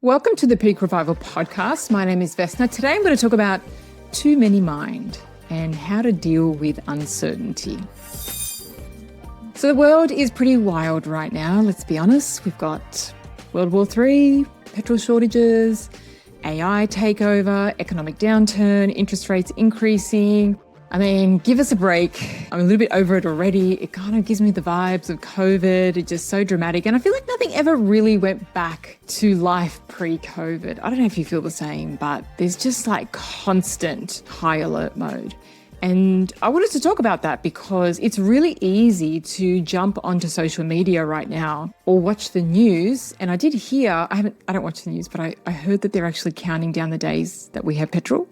Welcome to the Peak Revival podcast. My name is Vesna. Today I'm going to talk about too many mind and how to deal with uncertainty. So the world is pretty wild right now, let's be honest. We've got World War III, petrol shortages, AI takeover, economic downturn, interest rates increasing. I mean, give us a break. I'm a little bit over it already. It kind of gives me the vibes of COVID. It's just so dramatic. And I feel like nothing ever really went back to life pre-COVID. I don't know if you feel the same, but there's just like constant high alert mode. And I wanted to talk about that because it's really easy to jump onto social media right now or watch the news. And I did hear, I don't watch the news, but I heard that they're actually counting down the days that we have petrol,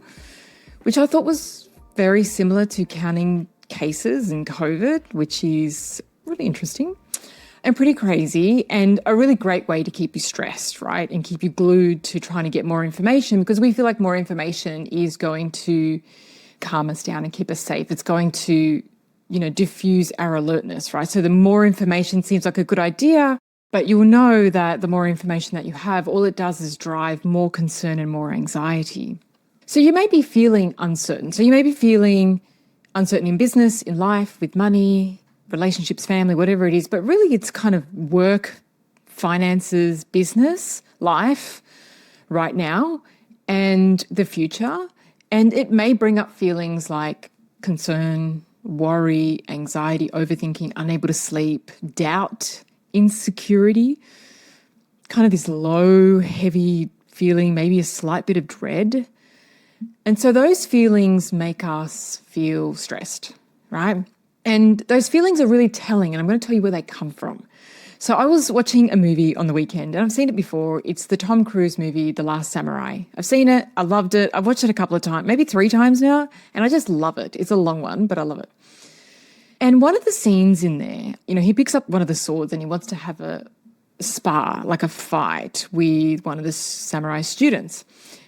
which I thought was very similar to counting cases in COVID, which is really interesting and pretty crazy and a really great way to keep you stressed, right? And keep you glued to trying to get more information because we feel like more information is going to calm us down and keep us safe. It's going to, diffuse our alertness, right? So the more information seems like a good idea, but you'll know that the more information that you have, all it does is drive more concern and more anxiety. So you may be feeling uncertain. So you may be feeling uncertain in business, in life, with money, relationships, family, whatever it is. But really it's kind of work, finances, business, life right now and the future. And it may bring up feelings like concern, worry, anxiety, overthinking, unable to sleep, doubt, insecurity, kind of this low, heavy feeling, maybe a slight bit of dread. And so those feelings make us feel stressed, right? And those feelings are really telling, and I'm going to tell you where they come from. So I was watching a movie on the weekend, and I've seen it before. It's the Tom Cruise movie, The Last Samurai. I've seen it. I loved it. I've watched it a couple of times, maybe 3 times now, and I just love it. It's a long one, but I love it. And one of the scenes in there, he picks up one of the swords and he wants to have a spar, like a fight with one of the samurai students.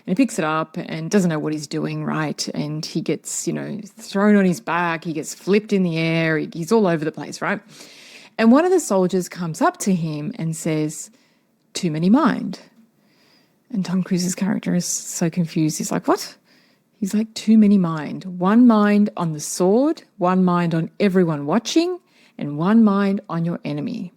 And he picks it up and doesn't know what he's doing, right? And he gets, thrown on his back. He gets flipped in the air. He's all over the place, right? And one of the soldiers comes up to him and says, "Too many mind." And Tom Cruise's character is so confused. He's like, "What?" He's like, "Too many mind. One mind on the sword, one mind on everyone watching, and one mind on your enemy.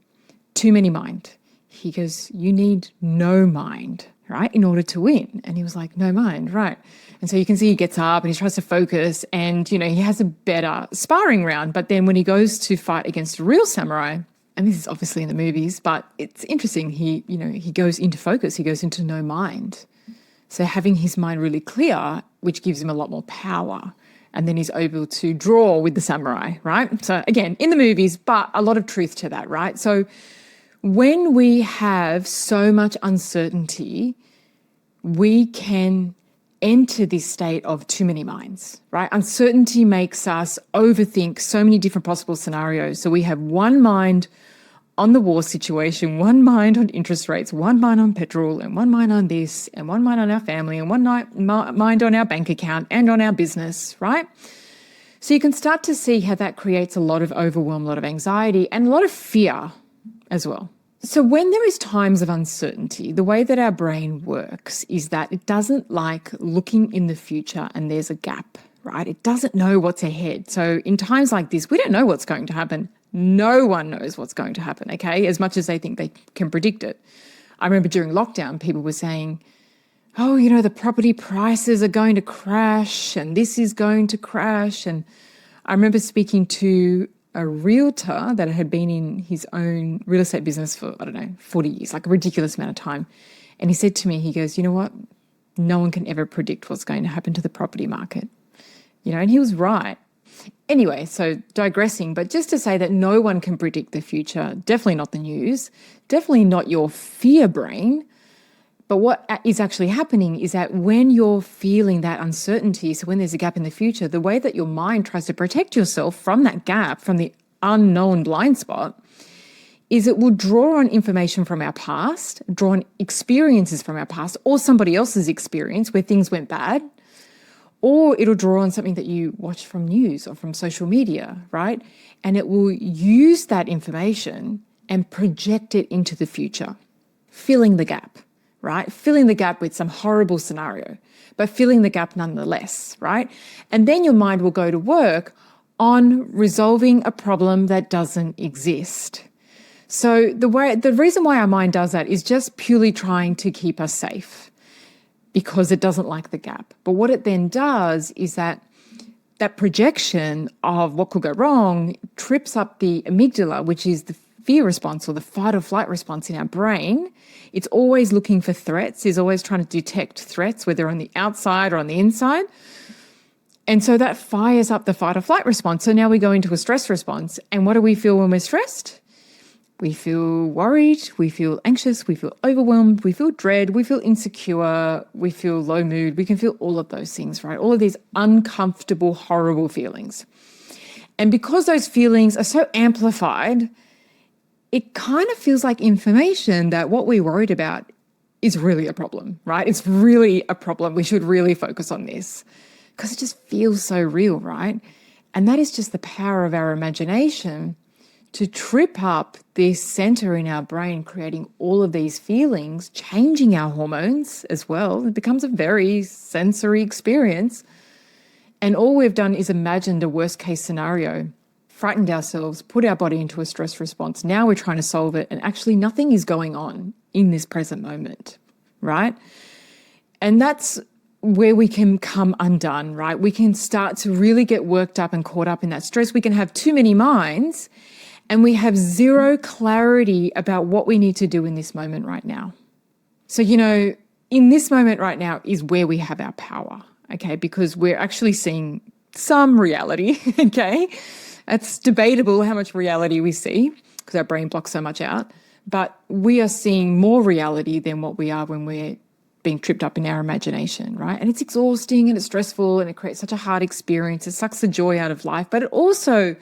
Too many mind." He goes, "You need no mind, right, in order to win." And he was like, "No mind, right." And so you can see he gets up and he tries to focus and, he has a better sparring round. But then when he goes to fight against a real samurai, and this is obviously in the movies, but it's interesting, he goes into focus, he goes into no mind. So having his mind really clear, which gives him a lot more power. And then he's able to draw with the samurai, right? So again, in the movies, but a lot of truth to that, right? So when we have so much uncertainty, we can enter this state of too many minds, right? Uncertainty makes us overthink so many different possible scenarios. So we have one mind on the war situation, one mind on interest rates, one mind on petrol, and one mind on this, and one mind on our family, and one mind on our bank account and on our business, right? So you can start to see how that creates a lot of overwhelm, a lot of anxiety, and a lot of fear as well. So when there is times of uncertainty, the way that our brain works is that it doesn't like looking in the future and there's a gap, right? It doesn't know what's ahead. So in times like this, we don't know what's going to happen. No one knows what's going to happen, okay? As much as they think they can predict it. I remember during lockdown, people were saying, "Oh, the property prices are going to crash and this is going to crash." And I remember speaking to a realtor that had been in his own real estate business for, 40 years, like a ridiculous amount of time. And he said to me, he goes, "You know what? No one can ever predict what's going to happen to the property market." And he was right. Anyway, so digressing, but just to say that no one can predict the future, definitely not the news, definitely not your fear brain. But what is actually happening is that when you're feeling that uncertainty, so when there's a gap in the future, the way that your mind tries to protect yourself from that gap, from the unknown blind spot, is it will draw on information from our past, draw on experiences from our past or somebody else's experience where things went bad, or it'll draw on something that you watch from news or from social media, right? And it will use that information and project it into the future, filling the gap. right? Filling the gap with some horrible scenario, but filling the gap nonetheless, right? And then your mind will go to work on resolving a problem that doesn't exist. So the reason why our mind does that is just purely trying to keep us safe because it doesn't like the gap. But what it then does is that projection of what could go wrong trips up the amygdala, which is the fear response or the fight or flight response in our brain. It's always looking for threats, is always trying to detect threats, whether on the outside or on the inside. And so that fires up the fight or flight response. So now we go into a stress response. And what do we feel when we're stressed? We feel worried, we feel anxious, we feel overwhelmed, we feel dread, we feel insecure, we feel low mood. We can feel all of those things, right? All of these uncomfortable, horrible feelings. And because those feelings are so amplified, it kind of feels like information that what we're worried about is really a problem, right? It's really a problem. We should really focus on this because it just feels so real, right? And that is just the power of our imagination to trip up this center in our brain, creating all of these feelings, changing our hormones as well. It becomes a very sensory experience. And all we've done is imagined a worst case scenario, frightened ourselves, put our body into a stress response. Now we're trying to solve it. And actually nothing is going on in this present moment, right? And that's where we can come undone, right? We can start to really get worked up and caught up in that stress. We can have too many minds and we have zero clarity about what we need to do in this moment right now. So, in this moment right now is where we have our power, okay? Because we're actually seeing some reality, okay? It's debatable how much reality we see because our brain blocks so much out. But we are seeing more reality than what we are when we're being tripped up in our imagination, right? And it's exhausting and it's stressful and it creates such a hard experience. It sucks the joy out of life, but it also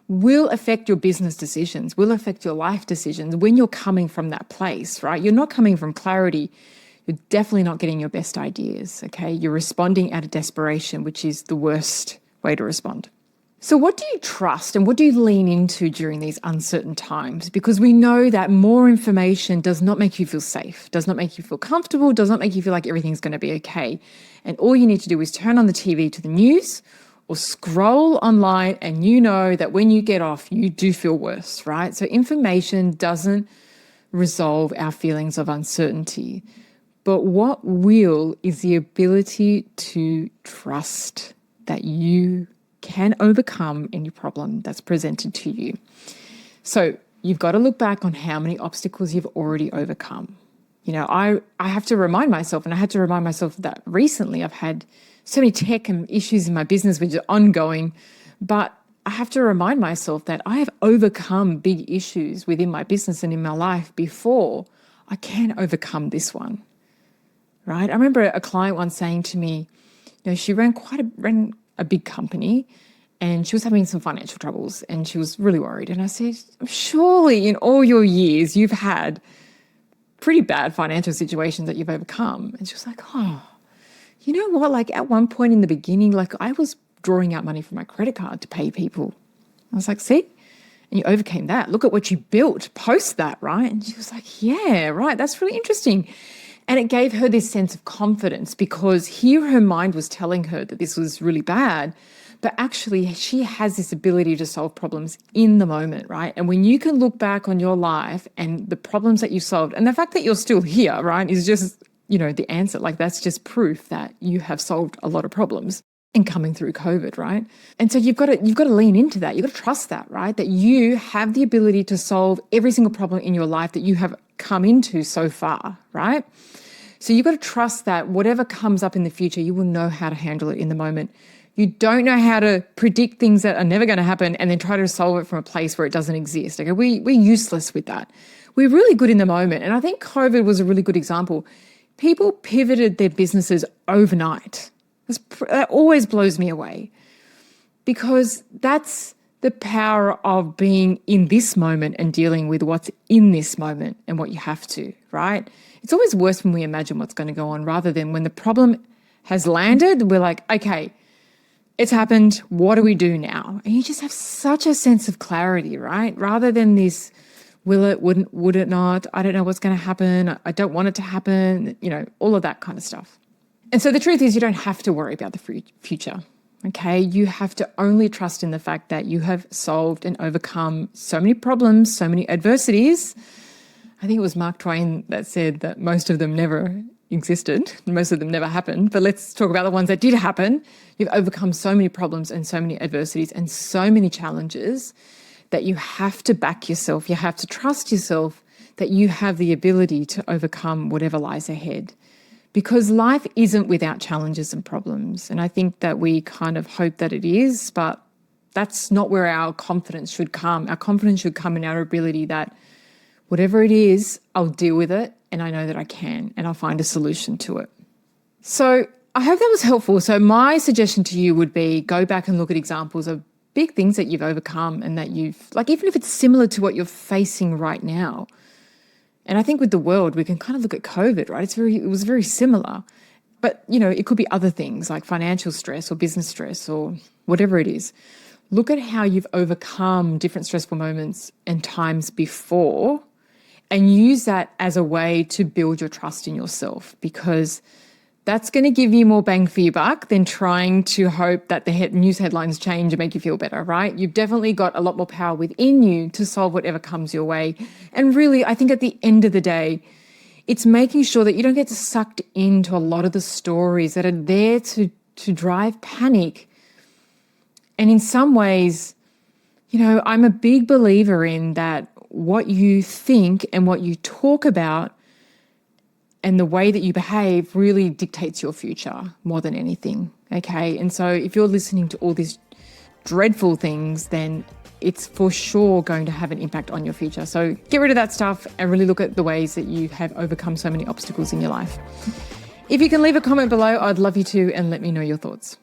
will affect your business decisions, will affect your life decisions when you're coming from that place, right? You're not coming from clarity. You're definitely not getting your best ideas, okay? You're responding out of desperation, which is the worst way to respond. So what do you trust and what do you lean into during these uncertain times? Because we know that more information does not make you feel safe, does not make you feel comfortable, does not make you feel like everything's going to be okay. And all you need to do is turn on the TV to the news or scroll online and you know that when you get off, you do feel worse, right? So information doesn't resolve our feelings of uncertainty. But what will is the ability to trust that you can overcome any problem that's presented to you. So you've got to look back on how many obstacles you've already overcome. I have to remind myself, and I had to remind myself that recently I've had so many tech and issues in my business which are ongoing, but I have to remind myself that I have overcome big issues within my business and in my life before I can overcome this one, right? I remember a client once saying to me, she ran a big company and she was having some financial troubles and she was really worried. And I said, surely in all your years you've had pretty bad financial situations that you've overcome. And she was like, oh, you know what? Like at one point in the beginning, I was drawing out money from my credit card to pay people. I was like, see? And you overcame that. Look at what you built post that, right? And she was like, yeah, right. That's really interesting. And it gave her this sense of confidence because here her mind was telling her that this was really bad, but actually she has this ability to solve problems in the moment, right? And when you can look back on your life and the problems that you solved and the fact that you're still here, right, is just, the answer. That's just proof that you have solved a lot of problems in coming through COVID, right? And so you've got to lean into that. You've got to trust that, right? That you have the ability to solve every single problem in your life that you have come into so far, right? So you've got to trust that whatever comes up in the future, you will know how to handle it in the moment. You don't know how to predict things that are never going to happen and then try to solve it from a place where it doesn't exist. Okay, we're useless with that. We're really good in the moment. And I think COVID was a really good example. People pivoted their businesses overnight. That always blows me away because that's the power of being in this moment and dealing with what's in this moment and what you have to, right? It's always worse when we imagine what's going to go on rather than when the problem has landed, we're like, okay, it's happened. What do we do now? And you just have such a sense of clarity, right? Rather than this Will it, wouldn't, would it not? I don't know what's going to happen. I don't want it to happen, all of that kind of stuff. And so the truth is you don't have to worry about the future, okay? You have to only trust in the fact that you have solved and overcome so many problems, so many adversities. I think it was Mark Twain that said that most of them never existed, most of them never happened, but let's talk about the ones that did happen. You've overcome so many problems and so many adversities and so many challenges that you have to back yourself. You have to trust yourself that you have the ability to overcome whatever lies ahead. Because life isn't without challenges and problems. And I think that we kind of hope that it is, but that's not where our confidence should come. Our confidence should come in our ability that whatever it is, I'll deal with it and I know that I can and I'll find a solution to it. So I hope that was helpful. So my suggestion to you would be go back and look at examples of big things that you've overcome and that even if it's similar to what you're facing right now. And I think with the world, we can kind of look at COVID, right? It was very similar. But, it could be other things like financial stress or business stress or whatever it is. Look at how you've overcome different stressful moments and times before and use that as a way to build your trust in yourself, because that's going to give you more bang for your buck than trying to hope that the news headlines change and make you feel better, right? You've definitely got a lot more power within you to solve whatever comes your way. And really, I think at the end of the day, it's making sure that you don't get sucked into a lot of the stories that are there to drive panic. And in some ways, I'm a big believer in that what you think and what you talk about and the way that you behave really dictates your future more than anything, okay? And so if you're listening to all these dreadful things, then it's for sure going to have an impact on your future. So get rid of that stuff and really look at the ways that you have overcome so many obstacles in your life. If you can leave a comment below, I'd love you to, and let me know your thoughts.